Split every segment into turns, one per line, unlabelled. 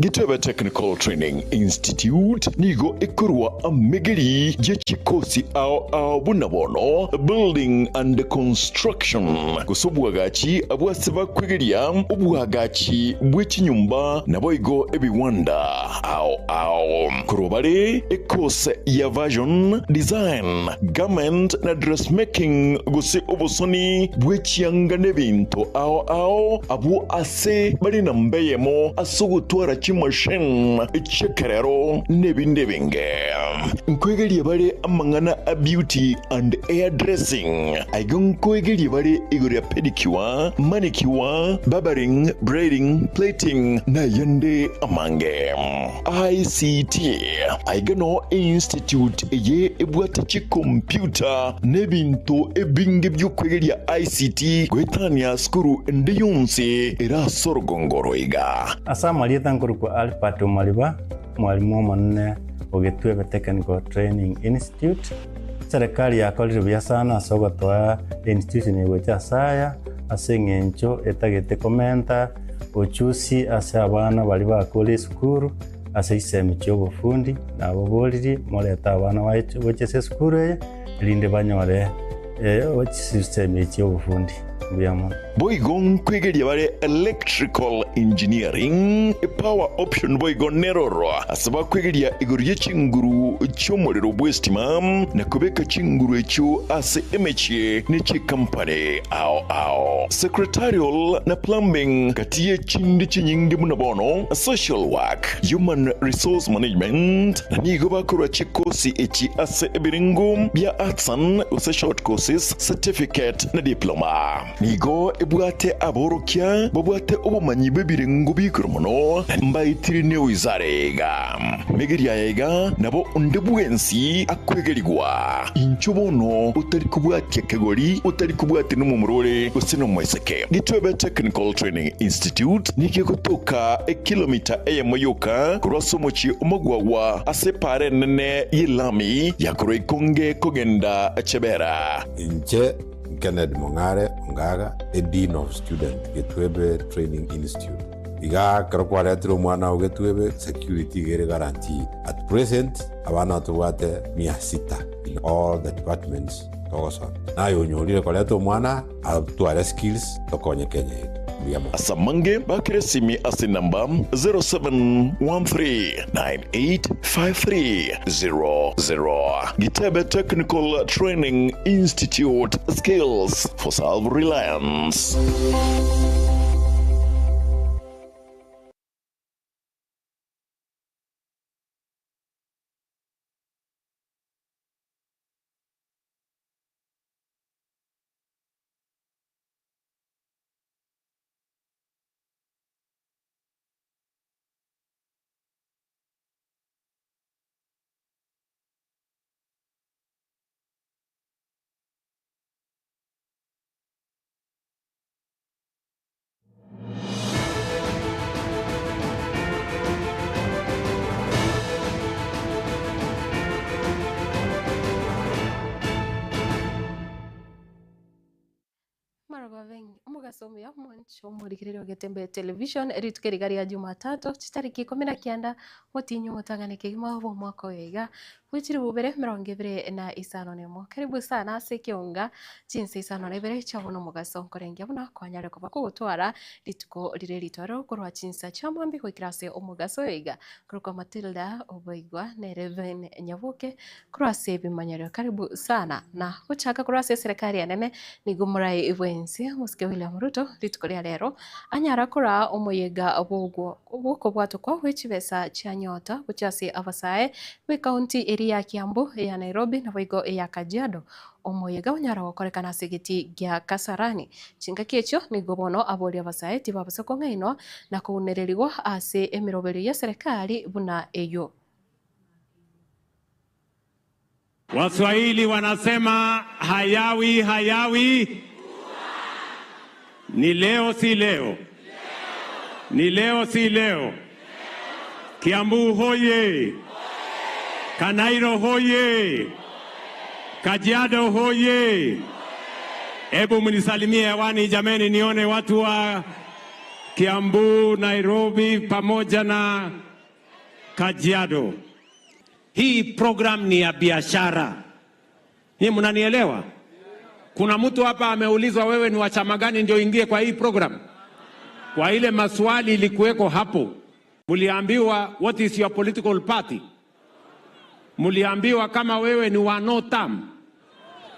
Getembe Technical Training Institute nigo ikurwa amegeri jechikosi ao bunabono building and construction kusobwagachi abwaseba kwegeria ubwagachi bw'ekinyumba naboigo ebiwanda ao kurobare ekose ya version design garment na dressmaking guse obosoni bw'ekyanga n'ebintu ao abo ase bari na mbeyemo asogotwara chimashin echekerero nebinde binge nkwegeria bare amangana a beauty and hairdressing aigon kwegeria bare igoria pedicure manicure barbering braiding plating na yande amange ICT aigano institute ye ebwatachi computer nebintu ebinge byokwegeria ICT gwetania skuru ndeyonse era sorogongoroiga
Asamalieta nkuru Alpato Maliba mwalimu omonene Getembe Technical Training Institute serikali yakolire bya sana asogotwa institution yegocha saya asengencho etagete komenta ochusi ase abana bali bakole skuru ase isemi cyobufundi nabo boliri moleta abana wachese skuru linde banyore system cyobufundi biyamo
boigon kwegeria bare electrical engineering power option boigon neroro asaba kwegeria igoriye chinguru cyomorero bwestima na kubeka chinguru echo ase emeche neche company ao secretarial na plumbing katiye chindi chinyingi munabono social work human resource management na nigo bakora chikosi echi ase ebiringo bya artsan use short courses certificate na diploma nigo ebwate aborokia babwate obumanyi bebirengo bikromono mbayitiri ne wizarega megeria yega nabo ondebwensi akwegerigwa inchobono utari kubwate kegori utari kubwate no mumurore usino mweseke Getembe Technical Training Institute nike kutoka kilomita eyemoyoka kurosomochi omogwawa asepare nene yilami yakroikonge kogenda chebera
inche Kenneth Mongare Ngaga, a Dean of Student, Getembe Training Institute. Iga karokwaretro mwana Getembe security gere guarantee. At present, abana tuwate 600 in all the departments. Togoson. Na yonyolire kwaretro mwana atuare skills tokonye Kenya.
Asamange bakiresimi ase namba 0713985300. Getembe Technical Training Institute, skills for self-reliance.
Umugasomi ya mwancho murikiriro Getembe Television eritukerigaria Jumatatu chitariki 19 mutinyu mutanganike mavo mwako wega wichiri bubere 20 na Isano nemo karibu sana Ekeonga Chinsa Isano Ibere chabono mugaso nkorengia buna kwanyare kuba kugutwara lituko lire litwaro kurwa Chinsa chamwambi kwikirase umugaso wega kuruko Matildah Obaigwa na Reven Nyavuke kurase bimanyaro karibu sana na kuchaka kurase serikali yanene nigumurai ibwensi musike William Ruto litukoria lero anyara kura omoyega obwo bwato kwa wechibesa chanyota buchasi abasae we county area ya Kiambu ya Nairobi na boigo ya Kajiado omoyega onyara gokorekana sigiti gya Kasarani chinga kiecho ni gobono abori abasae tibabasa kongaino na kunererigwa ase emiroberi ya serikali buna eyo.
Waswahili wanasema hayawi ni leo si leo. Ni leo si leo. Kiambu hoye. Kanairo hoye. Kajiado hoye. Ebu mnisalimie hewani jameni nione watu wa Kiambu, Nairobi pamoja na Kajiado. Hii program ni ya biashara. Hii mnanielewa? Kuna mtu hapa ameulizwa wewe ni wa chama gani ndio ingie kwa hii program? Kwa ile maswali ilikuweko hapo. Muliambiwa what is your political party? Muliambiwa kama wewe ni wa no term.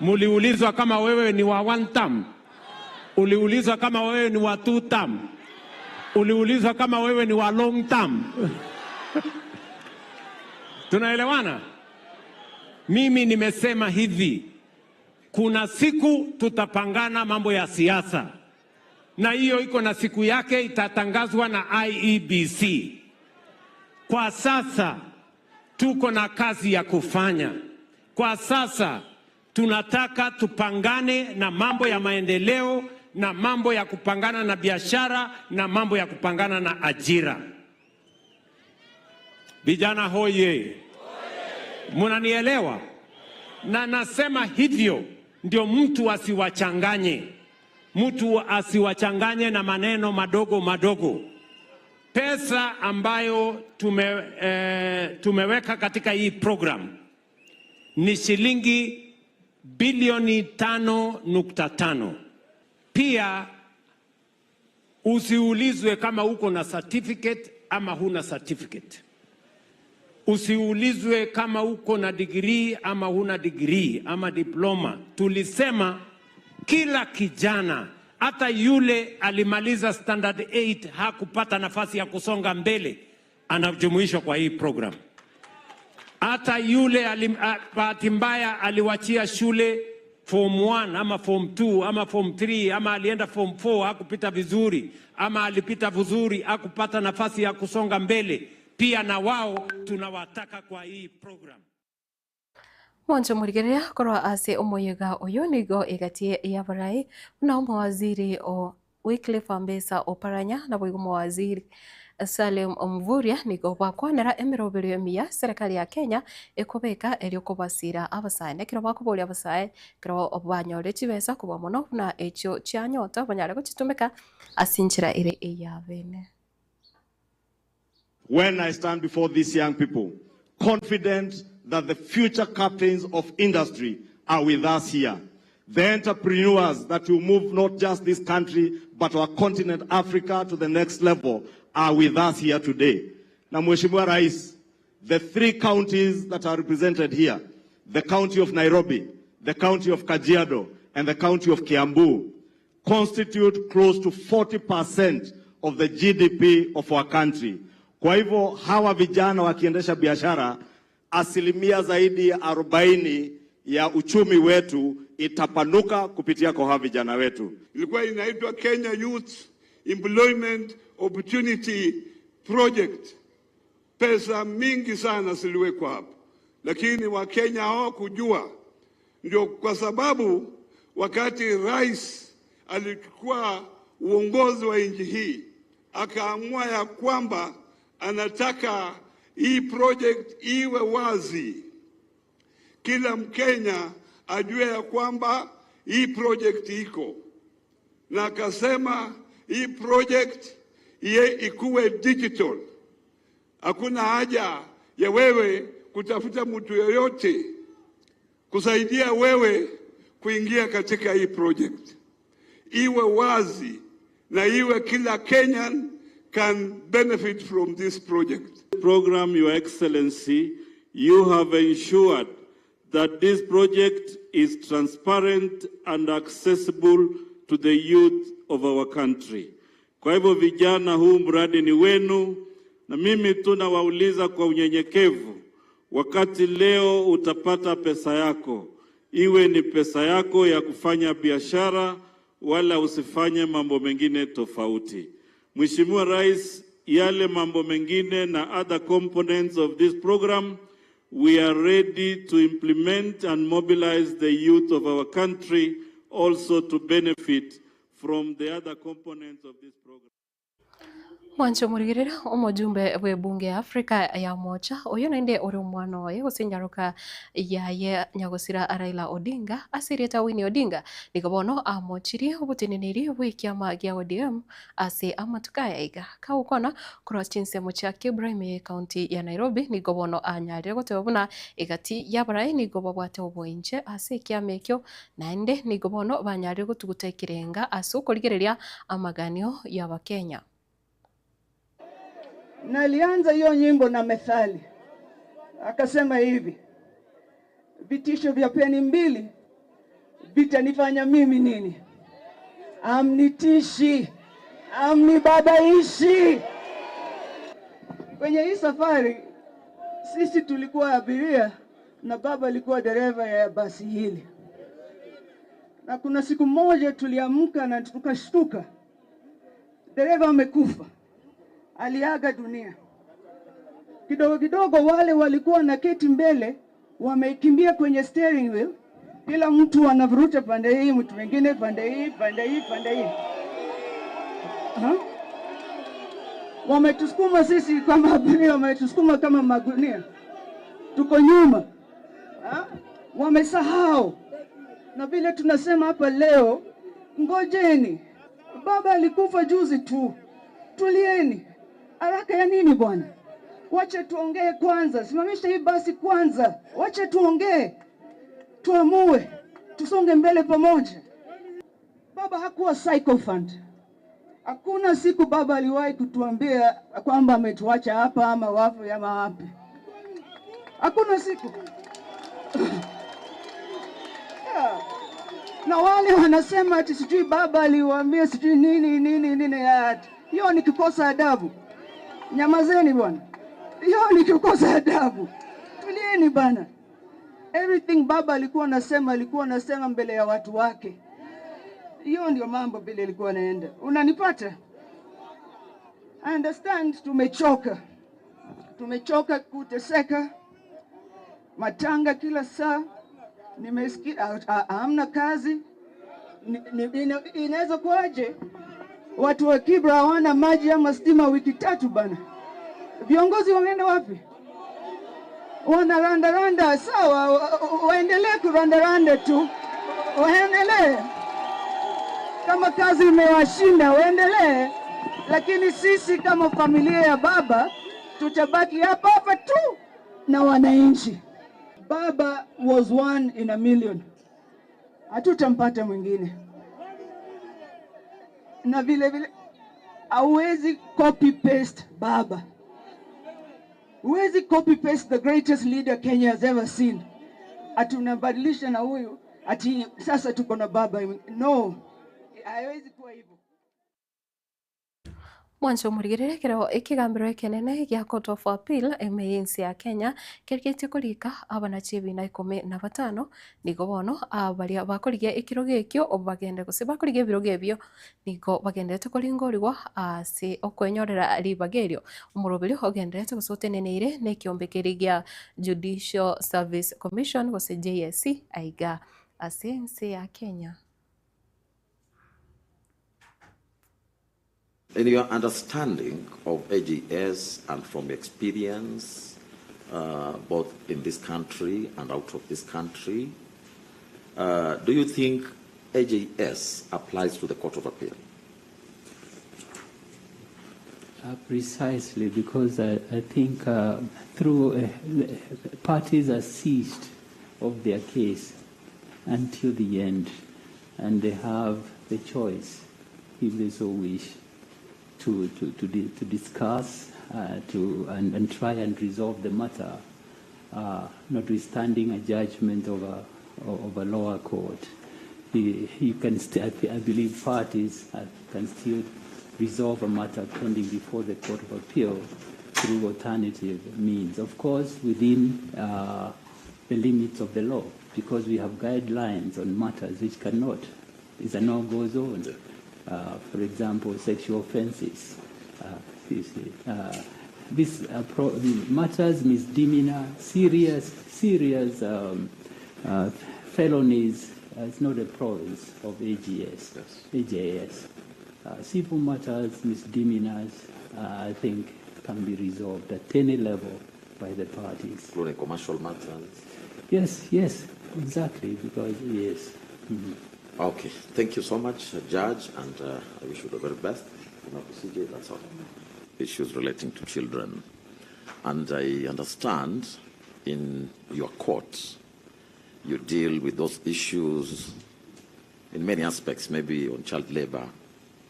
Muliulizwa kama wewe ni wa one term. Uliulizwa kama wewe ni wa two term. Uliulizwa kama wewe ni wa long term. Tunaelewana? Mimi nimesema hivi, kuna siku tutapangana mambo ya siasa, na hiyo iko na siku yake, itatangazwa na IEBC. Kwa sasa tuko na kazi ya kufanya. Kwa sasa tunataka tupangane na mambo ya maendeleo, na mambo ya kupangana na biashara, na mambo ya kupangana na ajira. Vijana hoye! Munanielewa? Na nasema hivyo ndio mtu asiwachanganye. Mtu asiwachanganye na maneno madogo madogo. Pesa ambayo tumeweka katika hii program ni shilingi bilioni 5.5. Pia usiulizwe kama uko na certificate ama huna certificate. Usiulizwe kama uko na degree ama huna degree ama diploma. Tulisema kila kijana, hata yule alimaliza standard 8 hakupata nafasi ya kusonga mbele, anajumuishwa kwa hii program. Hata yule bahati mbaya aliwachia shule form 1 ama form 2 ama form 3 ama alienda form 4 hakupita vizuri, ama alipita vizuri hakupata nafasi ya kusonga mbele, pia na wao tunawataka kwa hii program.
Mwanzo murigerea korwa ase omoyega oyo nigo egatie ya barai na mawaziri o Wycliffe Ambesa Oparanya na boigo mawaziri Salem Omvuria nigo bakwanera emirobero mia serikali ya Kenya ekobeka eryo kobasira abasaine kiro bakubolia abasae kiro obanyore chibesa kuba mono na echo chianyota banyare gochitumeka asinchira ire eyabene.
When I stand before these young people, confident that the future captains of industry are with us here, the entrepreneurs that will move not just this country, but our continent, Africa, to the next level, are with us here today. Na Mheshimiwa Rais, the 3 counties that are represented here, the county of Nairobi, the county of Kajiado, and the county of Kiambu, constitute close to 40% of the GDP of our country. Kwa hivyo hawa vijana wakiendesha biashara, asilimia zaidi ya 40 ya uchumi wetu itapanuka kupitia kwa hawa vijana wetu.
Ilikuwa inaitwa Kenya Youth Employment Opportunity Project. Pesa mingi sana ziliwekwa hapa, lakini Wakenya hawakujua. Ndio kwa sababu wakati rais alichukua uongozi wa nchi hii, akaamua ya kwamba anataka hii project iwe wazi, kila Mkenya ajue ya kwamba hii project iko, na akasema hii project ikuwe digital. Hakuna haja ya wewe kutafuta mtu yoyote kusaidia wewe kuingia katika hii project. Iwe wazi na iwe kila Kenyan can benefit from this project.
Program, Your Excellency, you have ensured that this project is transparent and accessible to the youth of our country. Kwa hivyo vijana, huu mradi ni wenu, na mimi tunawauliza kwa unyenyekevu, wakati leo utapata pesa yako, iwe ni pesa yako ya kufanya biashara, wala usifanye mambo mengine tofauti. Mheshimiwa Rais, yale mambo mengine na other components of this program, we are ready to implement and mobilize the youth of our country also to benefit from the other components of this program.
Mwancho murigirira omujumbe bwe bunge ya Afrika ya mocha oyo nainde uri mwana oye gusinyaruka yaye nyagusira Raila Odinga asireta Winnie Odinga nikobono amochiri obutineniri bw'ikiama gya ODM ase amatukaya iga kaukona cross Chinsa mucha Ibere county ya Nairobi nikobono anyarire gutebuna igati yabarai nikobo bwate oboinje ase kiama ekyo nainde nikobono banyarire gutugutekirenga ase ukorigereria amaganio ya Bakenya.
Na alianza hiyo nyimbo na methali. Akasema hivi: vitisho vya peni mbili vitanifanya mimi nini? Amnitishi, amnibabaishi. Kwenye hii safari sisi tulikuwa abiria na baba alikuwa dereva ya basi hili. Na kuna siku moja tuliamka na tukashtuka, dereva amekufa. Aliaga dunia. Kidogo kidogo wale walikuwa na keti mbele wamekimbia kwenye steering wheel, kila mtu anavuruta pande hii, mtu mwingine pande hii, pande hii, pande hii. Wametusukuma sisi kama abiria, wametusukuma kama magunia. Tuko nyuma. Wamesahau. Na vile tunasema hapa leo, ngojeni. Baba alikufa juzi tu. Tulieni. Haraka ya nini bwana? Wacha tuongee kwanza. Simamisha hii basi kwanza. Wacha tuongee. Tuamue. Tusonge mbele pamoja. Baba hakuwa psychophant. Hakuna siku baba aliwahi kutuambia kwamba ametuacha hapa ama wafu ama wapi. Hakuna siku. Na wale wanasema ati sijui baba aliwaambia sijui nini ya hiyo ni kikosa adabu. Nyamazeni bwana. Hiyo ni kikosa adabu. Tulieni bana. Everything baba alikuwa anasema mbele ya watu wake. Hiyo ndio mambo vile ilikuwa naenda. Unanipata? I understand tumechoka. Tumechoka kuteseka. Matanga kila saa. Nimesikia hamna kazi. Inaweza kuaje? Watu wa Kibra hawana maji ama stima wiki 3 bana. Viongozi wameenda wapi? Wanaranda. Sawa, waendelee kuranda tu. Waendelee. Kama kazi imewashinda waendelee. Lakini sisi kama familia ya baba tutabaki hapa tu na wananchi. Baba was 1 in a million. Hatutampata mwingine. Na vile hauwezi copy paste baba. Huwezi copy paste the greatest leader Kenya has ever seen. Atunabadilisha na huyu ati sasa tuko na baba. No. Haiwezi kuwa hivyo.
Mwancho murigirire kero ikigambiro kinene gya Court of Appeal emergency ya Kenya kirikite kulika abanachi bina 15 nigo bono abaria bakorigia ikiro gekyo obagende gusiba kurigia biro gebyo nigo bagendete kuringorwa ase okwenyorera ribagerio umurobiri ogendete gusoteneneire nekiombekeria gya Judicial Service Commission gose JSC aiga ase nsi ya Kenya.
In your understanding of AGS and from experience, both in this country and out of this country, do you think AGS applies to the Court of Appeal?
Precisely, because I think through parties are seized of their case until the end, and they have the choice, if they so wish, to discuss and try and resolve the matter, notwithstanding a judgment of a lower court. You can I believe parties can still resolve a matter pending before the Court of Appeal through alternative means, of course within the limits of the law, because we have guidelines on matters which cannot. It's a no-go zone. For example, sexual offenses. This matters, misdemeanor, serious felonies. It's not a province of AGS. AJS. Civil matters, misdemeanors, I think can be resolved at any level by the parties.
Including commercial matters?
Yes, exactly, because yes. Mm-hmm.
Okay, thank you so much, Judge, and I wish you the very best in our procedure. That's all. Issues relating to children. And I understand in your court, you deal with those issues in many aspects, maybe on child labor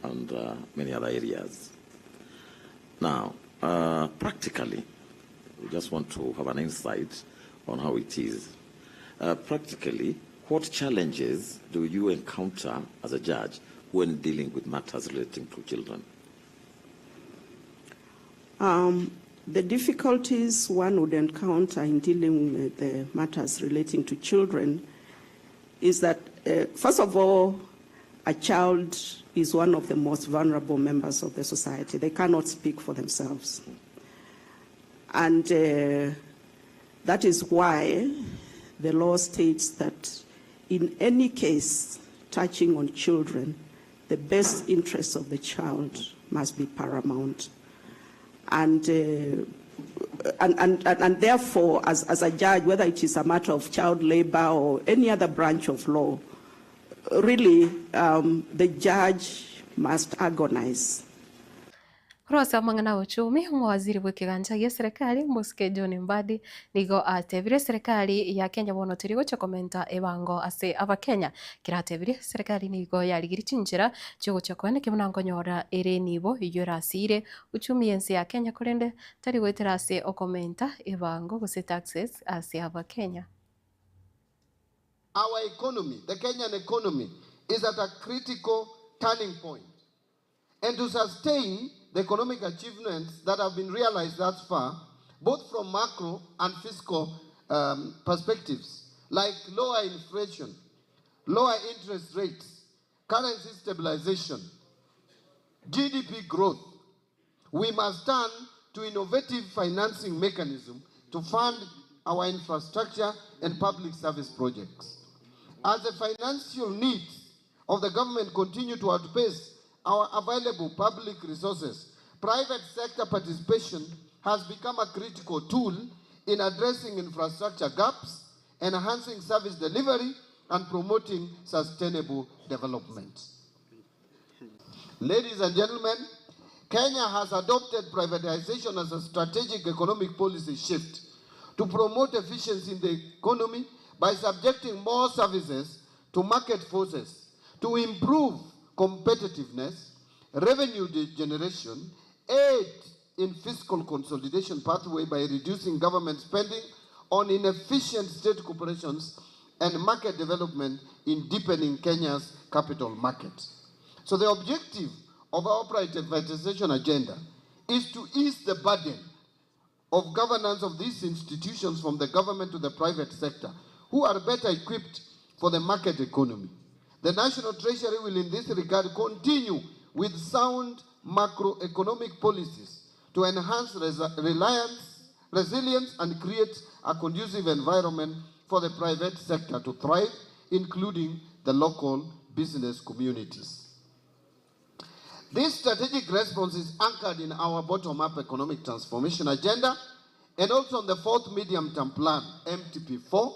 and many other areas. Now, practically, we just want to have an insight on how it is. Practically, what challenges do you encounter as a judge when dealing with matters relating to children?
The difficulties one would encounter in dealing with the matters relating to children is that, first of all, a child is one of the most vulnerable members of the society. They cannot speak for themselves. And that is why the law states that in any case touching on children, the best interests of the child must be paramount. And therefore, as a judge, whether it is a matter of child labor or any other branch of law, really the judge must agonize.
Rosa mang'ana uchumi mwaziri w'ikiganja gĩa serikali Muske John Mbadi nigo atebire serikali ya Kenya bono tiri gocha komenta ebango ase abakenya kiratebire serikali nigo yarigiri chinjira cyo gocha kwene kimunango nyora ere nibo yorasire uchumi yensi ya Kenya kurende tari gwetera ase okomenta ebango gose taxes ase abakenya.
Our economy, the Kenyan economy, is at a critical turning point. And to sustain the economic achievements that have been realized thus far, both from macro and fiscal perspectives, like lower inflation, lower interest rates, currency stabilization, GDP growth, we must turn to innovative financing mechanisms to fund our infrastructure and public service projects. As the financial needs of the government continue to outpace our available public resources, private sector participation has become a critical tool in addressing infrastructure gaps, enhancing service delivery, and promoting sustainable development. Ladies and gentlemen, Kenya has adopted privatization as a strategic economic policy shift to promote efficiency in the economy by subjecting more services to market forces, to improve competitiveness, revenue generation, aid in fiscal consolidation pathway by reducing government spending on inefficient state corporations and market development in deepening Kenya's capital market. So the objective of our privatization agenda is to ease the burden of governance of these institutions from the government to the private sector, who are better equipped for the market economy. The National Treasury will in this regard continue with sound macroeconomic policies to enhance resilience and create a conducive environment for the private sector to thrive, including the local business communities. This strategic response is anchored in our bottom-up economic transformation agenda and also on the fourth medium-term plan, MTP4.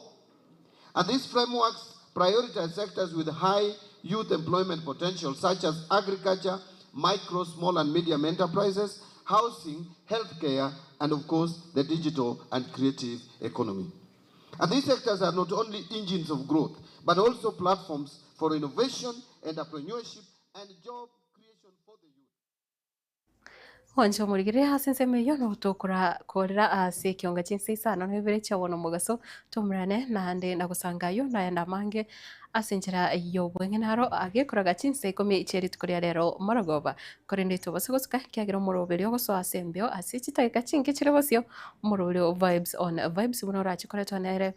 And these frameworks prioritize sectors with high youth employment potential, such as agriculture, micro, small, and medium enterprises, housing, healthcare, and of course, the digital and creative economy. And these sectors are not only engines of growth, but also platforms for innovation, entrepreneurship, and job creation for the youth.
Wancho murigire hasense meyo no tokura korera ase Ekeonga Chinsa Isano no Ibere chawono mugaso tumrane nande na gusangayo na yanda mange asenjera yo bwengenaro agekuraga Chinsa ikomi icheri tukuria rero morogoba korende to basogoska kyagero moroberi ogoso asembeo asichita gachinge chirebosio moroberi vibes on vibes bunora chikoreto nere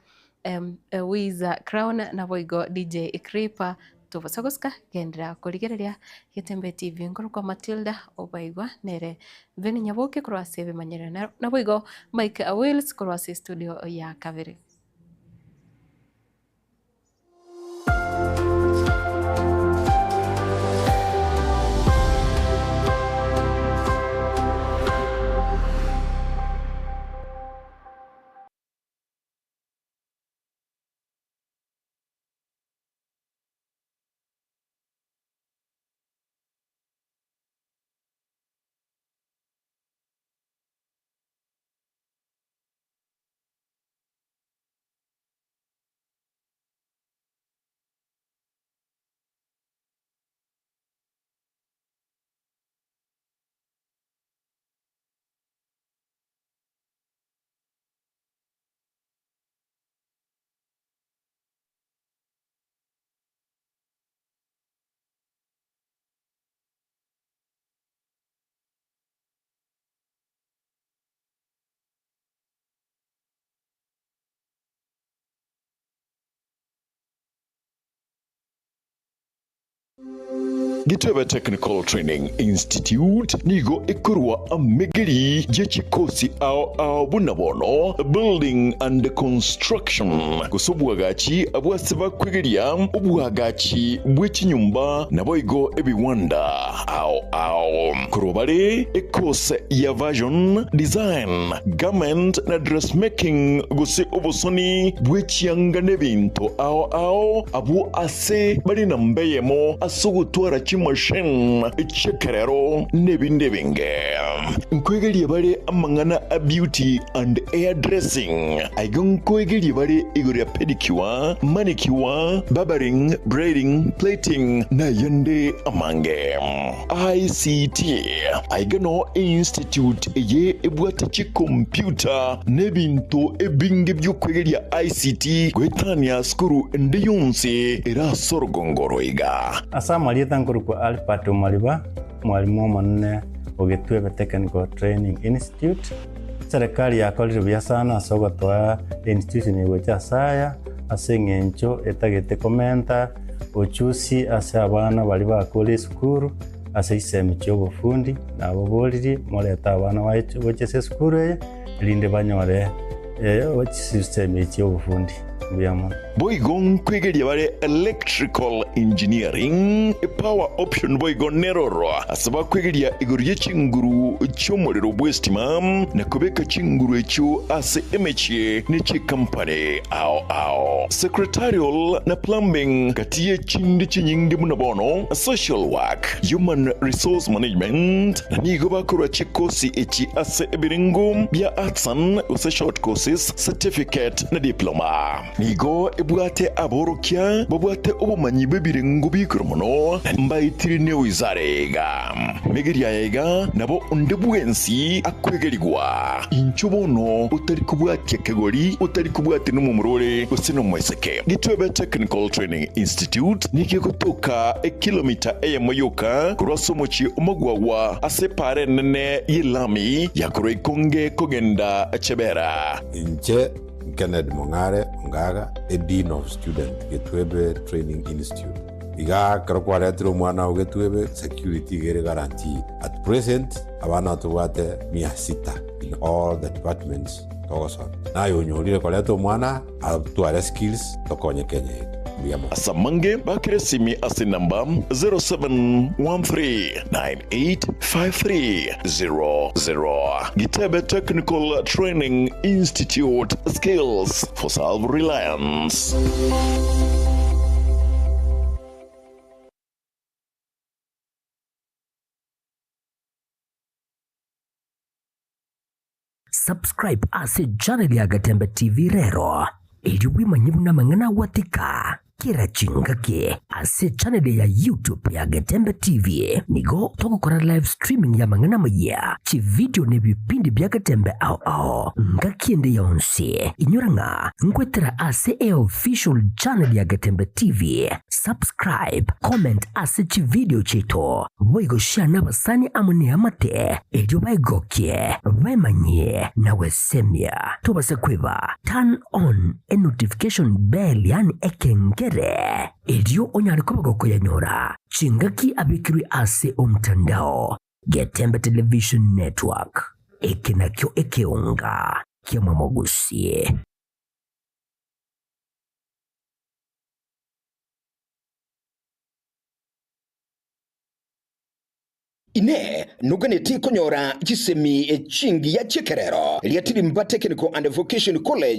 Wiza Crown na boigo DJ Creeper tubasagoska gendera kurigereria Getembe TV ngoro kwa Matildah Obaigwa nere veni nyaboke kurwa sebe manyere na boigo Mike Wills kurwa studio ya Kavere.
Getembe Technical Training Institute nigo ikurwa amegiri jechikosi ao bunabono building and construction kusubwagachi abwasiba kwegeria ubwagachi bw'ikinyumba naboigo ebiwanda ao kurobare ekose ya version design garment na dressmaking gusi obusoni bw'ikiyanga n'ebintu ao abu ase bari na mbeyemo asugutwara machine chekerero nebindebinge nkwegeli bare amangana a beauty and hairdressing aigon kwegeli bare igori pedicure manicure barbering braiding plating na yende amange ICT aigano institute ye ebwatachi computer nebintu ebinge by'okwegeli ICT gwetania skuru ndiyunsi era sorgongoro iga
asama lieta kwa Alpato Maliba, mwalimu manne Getembe Technical Training Institute. Serikali ya college ya sana soga toa institute ni wecha saya asengencho etagete komenta ochusi ase abana bali bakole skuru ase isemi cyobufundi nabo boliri moleta abana weche skuru linde banyore weche system cyobufundi biyamo
boigon kwegelia bare electrical engineering power option boigon neroro asaba kwegelia igoriye chinguru cyomorero bwestima na kubeka chinguru echo ase emechi ni company ao secretarial na plumbing katiye chindi chinyingi munabono social work human resource management na nigo bakora chikosi echi ase ebiringo bia artsan use short courses certificate na diploma nigo ebwate aborokia babwate obumanyi bebirengo bikromono mbayitiri ne wizarega megeria yega nabo ndebwensi akwegerigwa inchobono utari kubwate kegori utari kubwate no mumurore usino mweseke Getembe Technical Training Institute niki kutoka kilomita moyoka kurosomochi omogwawa asepare nene yilami yakuro ikonge kogenda chebera
inche Kennedy Mongare Ongaga, a Dean of Student, Getembe Training Institute. Iga karokware mwana Getembe security gere guarantee. At present, abana tuwate 600 in all the departments. Togoson. Na yonyolire koleto mwana atuare skills tokonye Kenya.
Asamange bakiresimi ase namba 0713985300. Getembe Technical Training Institute, skills for self-reliance.
Subscribe ase channel ya Getembe TV rero ili wimanyibuna mangana watika kira chingake ase channel ya YouTube ya Getembe TV nigo toko kora live streaming ya mangana maya chi video ne bipindi bya Getembe ao ngakiende yonse inyuranga ngwetera ase official channel ya Getembe TV. Subscribe, comment ase chi video chito boigo share na basani amune amate ejo baigokie wemanye na wesemia tobase kweba turn on a notification bell yani Ekeonga edio onyari kobagoko yanyora chingaki abikiri ase omtandao Getembe Television Network ekenakyo Ekeonga kiamamogusie
ine nuganeti konyora gisemi chingi ya chekerero liatiri Technical and Vocational College